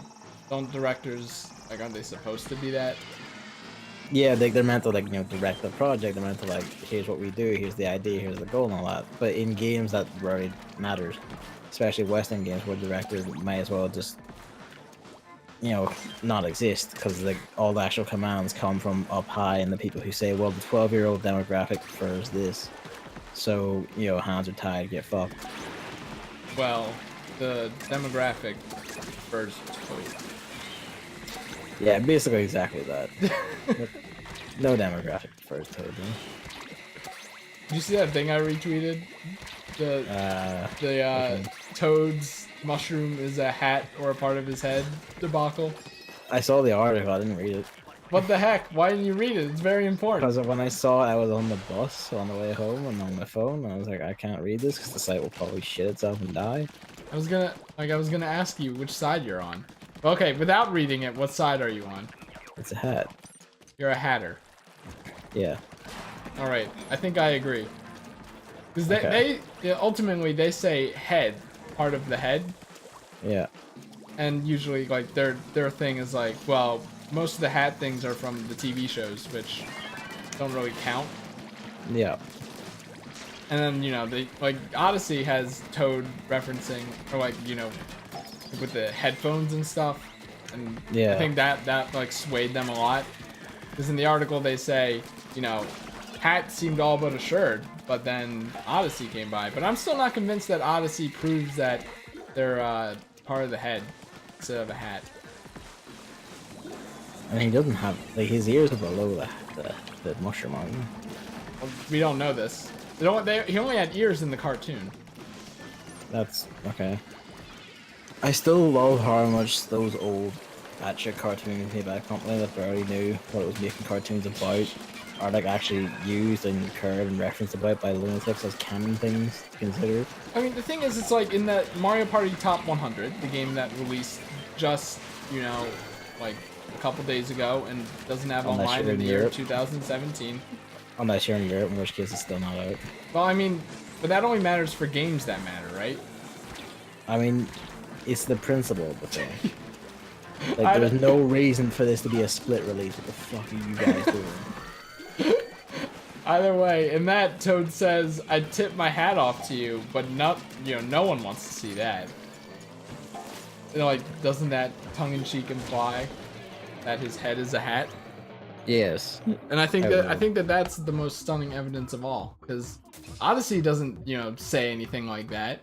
don't directors, like, aren't they supposed to be that? Yeah, they're meant to like direct the project. They're meant to like, here's what we do, here's the idea, here's the goal, and all that. But in games, that rarely matters, especially Western games where directors might as well just not exist because like all the actual commands come from up high, and the people who say, well, the 12-year-old demographic prefers this, so hands are tied, get fucked. Well, the demographic prefers Toad. Yeah, basically exactly that. No demographic prefers Toad. Did you see that thing I retweeted? The Toad's mushroom is a hat or a part of his head debacle. I saw the article, I didn't read it. What the heck? Why didn't you read it? It's very important. Because when I saw it, I was on the bus on the way home and on my phone, and I was like, I can't read this because the site will probably shit itself and die. I was gonna ask you which side you're on. Okay, without reading it, what side are you on? It's a hat. You're a hatter. Yeah. All right, I think I agree. Because they ultimately they say head, part of the head. Yeah. And usually, like their thing is like, well, most of the hat things are from the TV shows, which don't really count. Yeah. And then they like Odyssey has Toad referencing, or like with the headphones and stuff, and yeah. I think that like swayed them a lot. Because in the article they say, Hat seemed all but assured, but then Odyssey came by. But I'm still not convinced that Odyssey proves that they're part of the head instead of a hat. And he doesn't have like his ears are below the mushroom on him. Well, we don't know this. He only had ears in the cartoon. That's okay. I still love how much those old batshit cartoons made by a company that barely knew what it was making cartoons about are like actually used and recurred and referenced about by lunatics as canon things to consider. I mean, the thing is, it's like in that Mario Party Top 100, the game that released just, like a couple days ago and doesn't have online in the year 2017. Unless you're in Europe, in which case it's still not out. Well, I mean, but that only matters for games that matter, right? I mean, it's the principle of the thing. Like, there's no reason for this to be a split release. What the fuck are you guys doing? Either way, in that, Toad says, "I tip my hat off to you," but no one wants to see that. Like, doesn't that tongue-in-cheek imply that his head is a hat? Yes. And I think that that's the most stunning evidence of all, because Odyssey doesn't, say anything like that.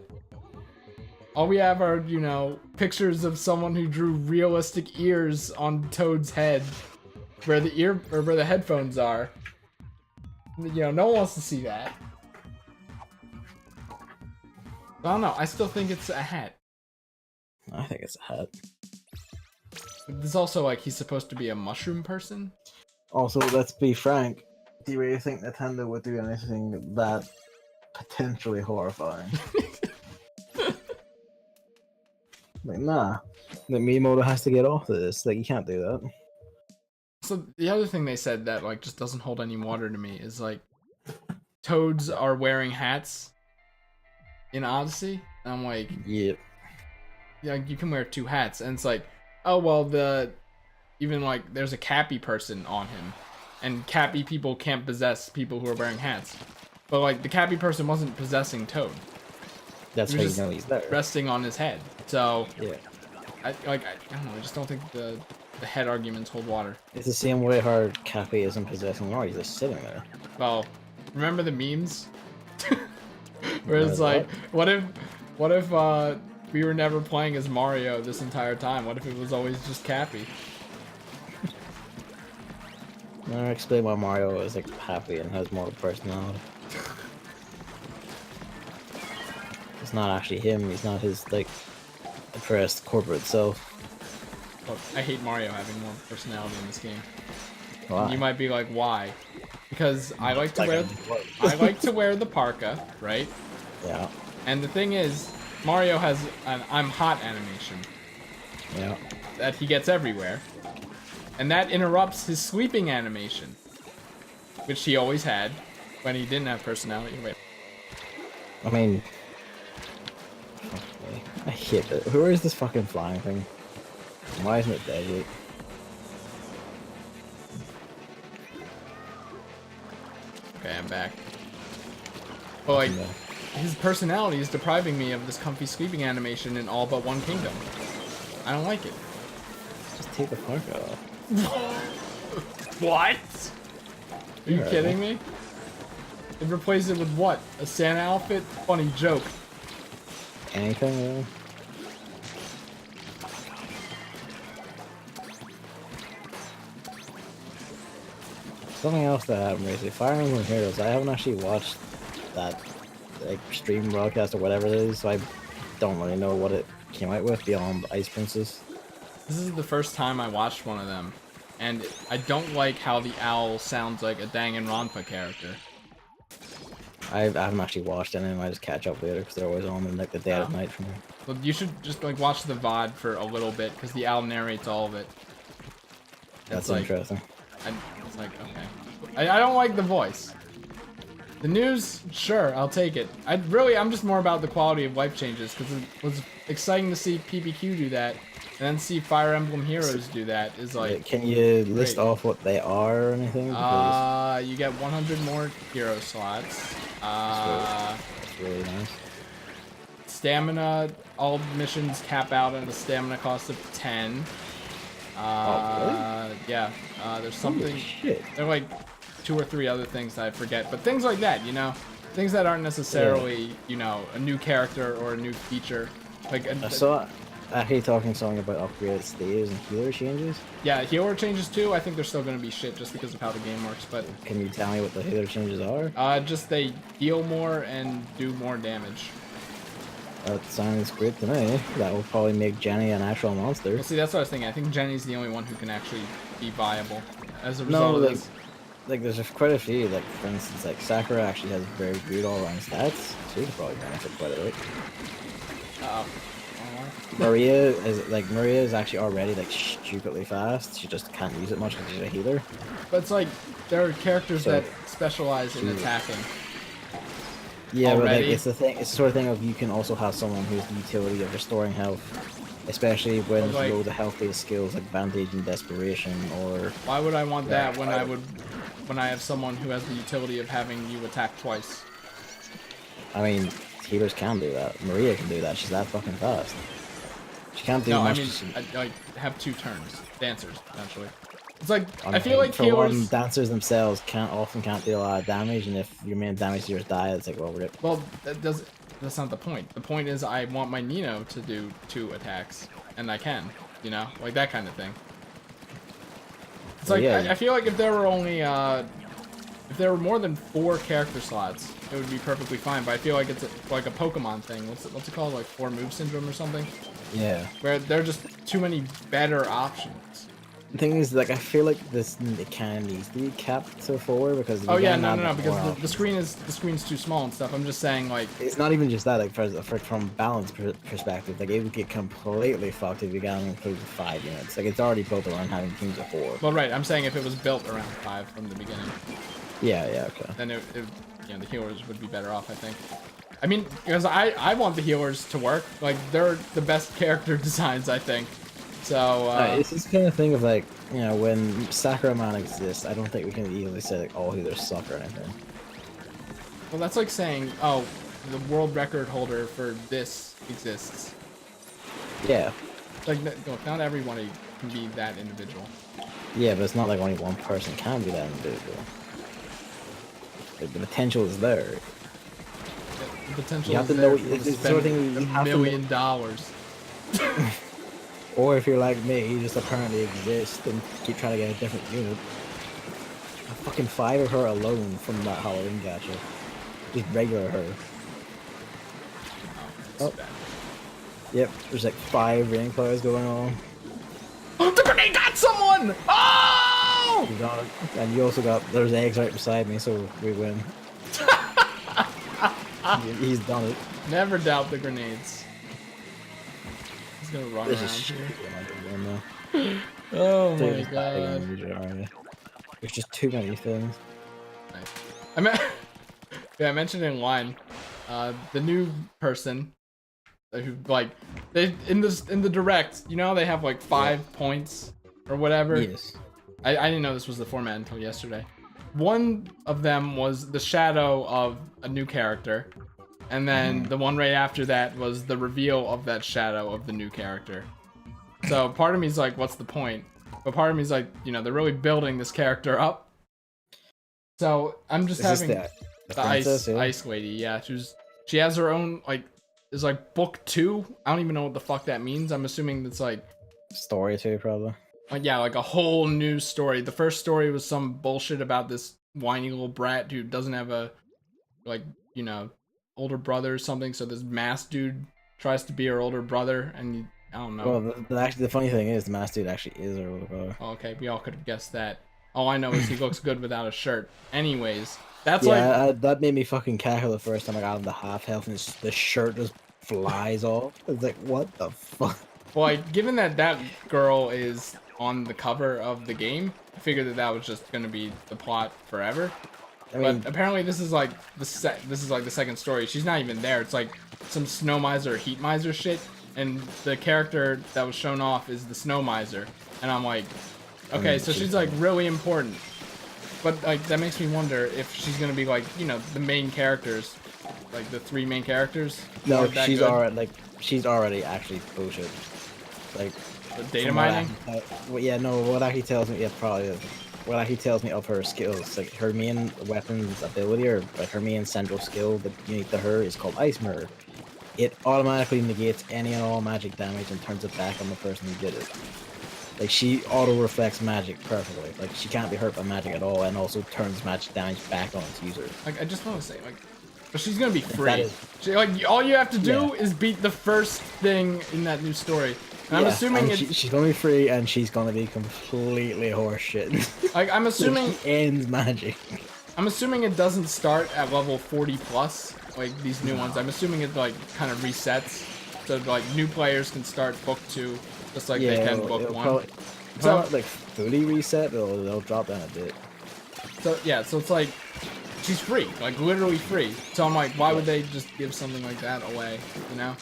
All we have are, pictures of someone who drew realistic ears on Toad's head, where the headphones are. No one wants to see that. I don't know. I still think it's a hat. I think it's a hat. There's also like he's supposed to be a mushroom person. Also, let's be frank. Do you really think Nintendo would do anything that potentially horrifying? Like, nah. The Miyamoto has to get off of this. Like, you can't do that. So the other thing they said that like just doesn't hold any water to me is like Toads are wearing hats in Odyssey. And I'm like, yep. Yeah, you can wear two hats, and it's like, oh well, even like there's a Cappy person on him, and Cappy people can't possess people who are wearing hats, but like the Cappy person wasn't possessing Toad. That's how you know he's there. Resting on his head. So yeah, I don't know. I just don't think the head arguments hold water. It's the same way how Cappy isn't possessing Mario. He's just sitting there. Well, remember the memes where it's like, what if we were never playing as Mario this entire time? What if it was always just Cappy? I'll explain why Mario is like happy and has more personality. It's not actually him. He's not his like depressed corporate self. Look, I hate Mario having more personality in this game. Why? And you might be like, why? because I like to Like wear a- I like to wear the parka, right? Yeah. And the thing is, Mario has an I'm hot animation Yeah. that he gets everywhere, and that interrupts his sweeping animation, which he always had when he didn't have personality. Wait. I mean, fuck me. I hate it. Who is this fucking flying thing? Why isn't it dead yet? Okay, I'm back. But like, No. his personality is depriving me of this comfy sweeping animation in all but one kingdom. I don't like it. Just take the fuck off. What? Are you Alright, kidding me? It replaced it with what? A Santa outfit? Funny joke. Anything really? Something else that happened recently. Fire Emblem Heroes. I haven't actually watched that like stream broadcast or whatever it is, so I don't really know what it came out with beyond Ice Princess. This is the first time I watched one of them, and I don't like how the owl sounds like a Danganronpa character. I haven't actually watched any of them. I just catch up later because they're always on in like the dead of night for me. Well, you should just like watch the VOD for a little bit, because the owl narrates all of it. That's like, interesting. It's like, okay. I don't like the voice. The news, sure, I'll take it. I'm just more about the quality of life changes, because it was exciting to see PPQ do that, and then see Fire Emblem Heroes do that is like... Can you list great. off what they are or anything? Because You get 100 more hero slots. that's really nice. Stamina, all missions cap out at a stamina cost of 10. Oh, really? Yeah. There's something... Holy shit. There are like 2 or 3 other things that I forget, but things like that, you know? Things that aren't necessarily, you know, a new character or a new feature. Like I saw actually talking something about upgraded staves and healer changes. Yeah, healer changes too. I think they're still gonna be shit just because of how the game works, but Can you tell me what the healer changes are? just they heal more and do more damage. That sounds great to me. That will probably make Jenny an actual monster. Well, see, that's what I was thinking. I think Jenny's the only one who can actually be viable as a result of this. Like there's quite a few. Like for instance, like Sakura actually has very good all-around stats. She could probably benefit quite a bit. Maria is actually already like stupidly fast. She just can't use it much because she's a healer. But it's like there are characters So- that specialize in attacking. Yeah, but like Already? it's the thing. It's the sort of thing of you can also have someone who's the utility of restoring health, especially when But, like- low the health-based skills like Bandage and Desperation or. Why would I want that Yeah, when I have someone who has the utility of having you attack twice? I mean, healers can do that. Maria can do that. She's that fucking fast. She can't do No, I much. mean, I like have 2 turns. Dancers, essentially. It's like I mean, feel like for one, healers. dancers themselves can't deal a lot of damage, and if your main damage dealers die, it's like, well, rip. Well, that's not the point. The point is I want my Nino to do 2 attacks, and I can, you know, like that kind of thing. It's Well, like yeah. I feel like if there were only if there were more than 4 character slots, it would be perfectly fine. But I feel like it's like a Pokemon thing. What's it called? Like 4 move syndrome or something? Yeah. Where there are just too many better options. The thing is, like, I feel like it kind of needs to be capped to 4 because. Oh yeah, can no, add because more the options. screen's too small and stuff. I'm just saying like. It's not even just that. Like, from balance perspective, like it would get completely fucked if you got to include 5 units. Like, it's already built around having teams of 4. Well, right. I'm saying if it was built around 5 from the beginning. Yeah, okay. Then you know, the healers would be better off, I think. I mean, because I want the healers to work. Like, they're the best character designs, I think. So, It's this kind of thing of like, you know, when Sakura Man exists, I don't think we can easily say like all healers suck or anything. well, that's like saying, oh, the world record holder for this exists. Yeah. Like, look, not everybody can be that individual. Yeah, but it's not like only one person can be that individual. Like, the potential is there. The potential You have is to there know- for them to it's the sort of spend thing you have $1 to million. Or if you're like me, you just apparently exist and keep trying to get a different unit. A fucking 5 of her alone from that Halloween gacha. Just regular her. Oh. Yep, there's like 5 rain clouds going on. Oh, the grenade got someone! Oh! You got it. And you also got, there's eggs right beside me, so we win. He's done it. Never doubt the grenades. He's gonna run This around is here. shit. Oh They're my just dying god. on each other. There's just too many things. I mean, yeah, I mentioned in line, the new person who like they in the direct, you know, they have like 5 points or whatever. Yes. I didn't know this was the format until yesterday. One of them was the shadow of a new character, and then the one right after that was the reveal of that shadow of the new character. So part of me is like, what's the point? But part of me is like, you know, they're really building this character up. So I'm just having the ice lady. Yeah, she has her own like, it's like book 2. I don't even know what the fuck that means. I'm assuming it's like story 2 probably. Yeah, like a whole new story. The first story was some bullshit about this whiny little brat who doesn't have a, like, you know, older brother or something. So this masked dude tries to be her older brother, and I don't know. Well, actually, the funny thing is, the masked dude actually is her older brother. Oh, okay, we all could have guessed that. All I know is he looks good without a shirt. Anyways, that's that made me fucking cackle the first time I got him to half health, and the shirt just flies off. It's like, what the fuck? Well, like, given that that girl is on the cover of the game, I figured that that was just gonna be the plot forever. I mean, but apparently this is like the second story. She's not even there. It's like some snow miser, heat miser shit, and the character that was shown off is the snow miser. And I'm like, okay, so she's like really important. But like that makes me wonder if she's gonna be like, you know, the main characters, like the 3 main characters. No, she's already actually bullshit. Like data mining. What actually tells me, what actually tells me of her skills, like her main weapons ability, or like her main central skill that unique to her is called Ice Mirror. It automatically negates any and all magic damage and turns it back on the person who did it. Like, she auto reflects magic perfectly. Like, she can't be hurt by magic at all, and also turns magic damage back on its user. Like, I just want to say, like, but she's gonna be free. Like, all you have to do is beat the first thing in that new story. And I'm assuming she's gonna be free, and she's gonna be completely horseshit. Like, I'm assuming she ends magic. I'm assuming it doesn't start at level 40 plus, like these new ones. I'm assuming it like kind of resets, so like new players can start book 2 just like they can book 1. So like fully reset, they'll drop down a bit. So yeah, so it's like she's free, like literally free. So I'm like, why would they just give something like that away, you know?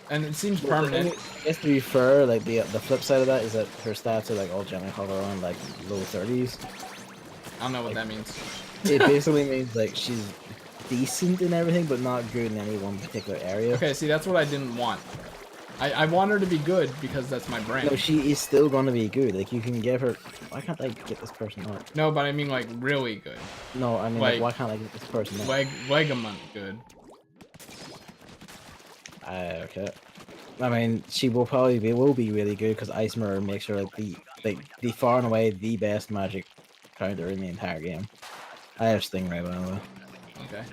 And it seems permanent. I guess to be fair, like the flip side of that is that her stats are like all generally hover around like low 30s. I don't know what that means. It basically means like she's decent in everything, but not good in any one particular area. Okay, see, that's what I didn't want. I want her to be good because that's my brand. No, she is still gonna be good. Like, you can give her. Why can't I get this person up? No, but I mean like really good. No, I mean like, why can't I get this person up? Legamont good. Okay. I mean, she will be really good because Ice Mirror makes her like the far and away the best magic counter in the entire game. I have Stingray, by the way. Okay.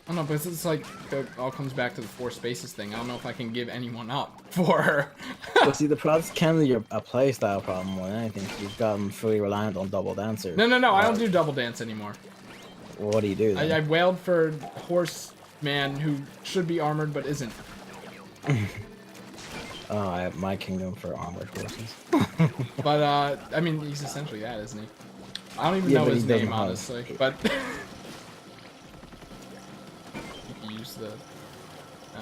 I don't know, but it's like it all comes back to the 4 spaces thing. I don't know if I can give anyone up for her. Well, see, the problem's kind of a playstyle problem more than anything. You've gotten fully reliant on Double Dancer. No, I don't do Double Dance anymore. Well, what do you do then? I wailed for Horseman who should be armored but isn't. Oh, I have my kingdom for armored horses. But I mean, he's essentially that, isn't he? I don't even know his name, honestly. But you can use the. No?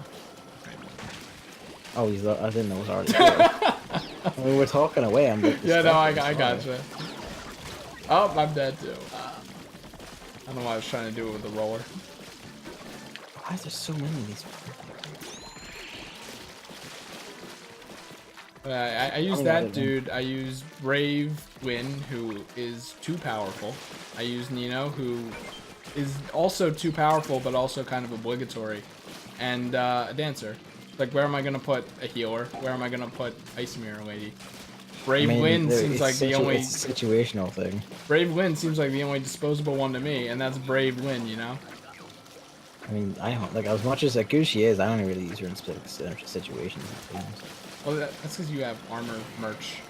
Oh, he's. I didn't know it was already. I mean, we're talking away. I'm. Yeah, no, I gotcha. Oh, I'm dead too. I don't know why I was trying to do it with the roller. Why is there so many of these? I use that dude. I use Brave Win, who is too powerful. I use Nino, who is also too powerful, but also kind of obligatory. And a dancer. Like, where am I gonna put a healer? Where am I gonna put Ice Mirror Lady? Brave Win seems like the only situational thing. Brave Win seems like the only disposable one to me, and that's Brave Win, you know. I mean, I don't like as much as like good she is. I only really use her in specific situations and things. Well, that's because you have armor merch.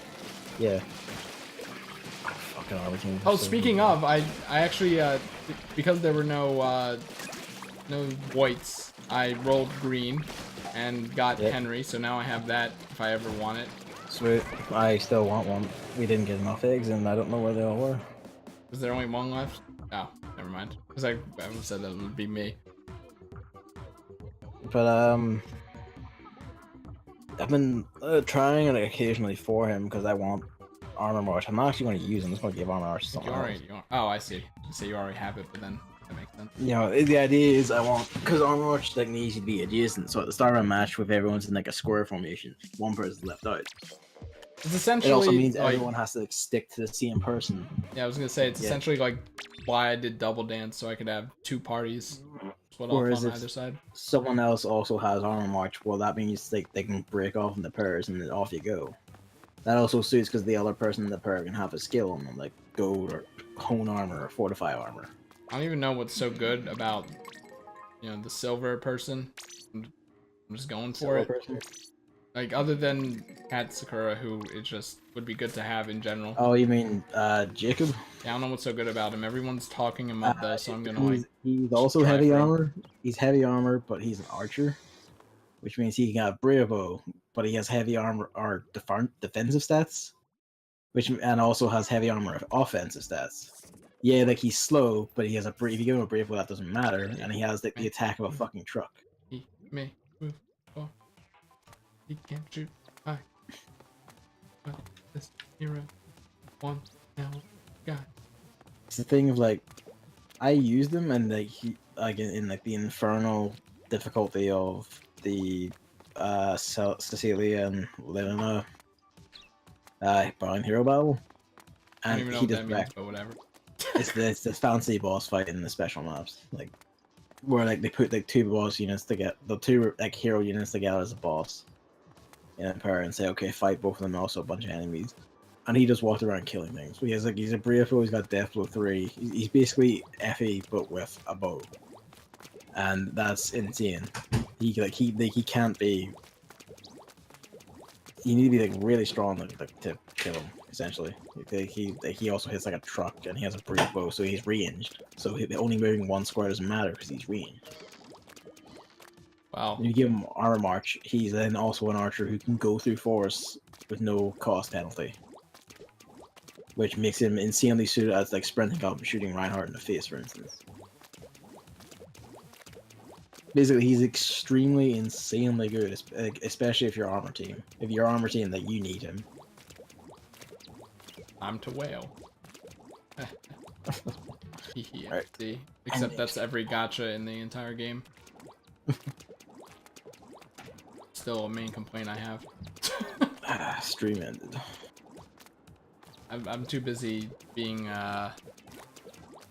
Yeah. fucking armor teams. Oh, speaking of, I actually because there were no whites, I rolled green and got Henry, so now I have that if I ever want it. Sweet. I still want one. We didn't get enough eggs, and I don't know where they all were. Was there only one left? Oh, never mind. Because I said that would be me. But I've been trying it occasionally for him because I want armor march. I'm not actually going to use him. I'm just going to give armor march to someone else. Oh, I see. So you already have it, but then that makes sense. You know, the idea is I want, because armor march like needs to be adjacent. So at the start of a match, with everyone's in like a square formation, one person's left out. It's essentially. It also means everyone has to like, stick to the same person. Yeah, I was gonna say it's essentially like why I did double dance, so I could have two parties split off on either side. Someone else also has armor march. Well, that means like they can break off into pairs and then off you go. That also suits because the other person in the pair can have a skill on them, like gold or hone armor or fortify armor. I don't even know what's so good about, the silver person. I'm just going for it. Person? Like, other than Cat Sakura, who it just would be good to have in general. Oh, you mean Jacob? Yeah, I don't know what's so good about him. Everyone's talking him up, though, so I'm gonna, He's also heavy armor. He's heavy armor, but he's an archer. Which means he can have brave bow, but he has heavy armor or defensive stats. And also has heavy armor offensive stats. Yeah, like he's slow, but he has if you give him a brave bow, that doesn't matter. And he has the attack of a fucking truck. He may move forward. He can't shoot high. But this hero one now guy. It's the thing of like, I used him and like he in like the infernal difficulty of the Cecilia and Lena Brown Hero Battle, and I don't even know what that means, but whatever. It's the fancy boss fight in the special maps, like where like they put like two boss units together, the two like hero units together as a boss in a pair, and say okay, fight both of them, also a bunch of enemies, and he just walked around killing things. He has he's a brave bow, he's got death blow 3, he's basically Effie but with a bow, and that's insane. He can't be. You need to be like really strong to kill him. Essentially, he also hits like a truck and he has a brief bow, so he's ranged. So only moving one square doesn't matter because he's ranged. Wow. When you give him armor march, he's then also an archer who can go through forests with no cost penalty, which makes him insanely suited as like sprinting up and shooting Reinhardt in the face, for instance. Basically, he's extremely insanely good, especially if you're armor team. If you're armor team, that you need him. I'm to whale. Right. See, except that's every gacha in the entire game. Still a main complaint I have. Stream ended. I'm too busy being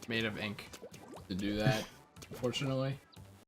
made of ink to do that, unfortunately.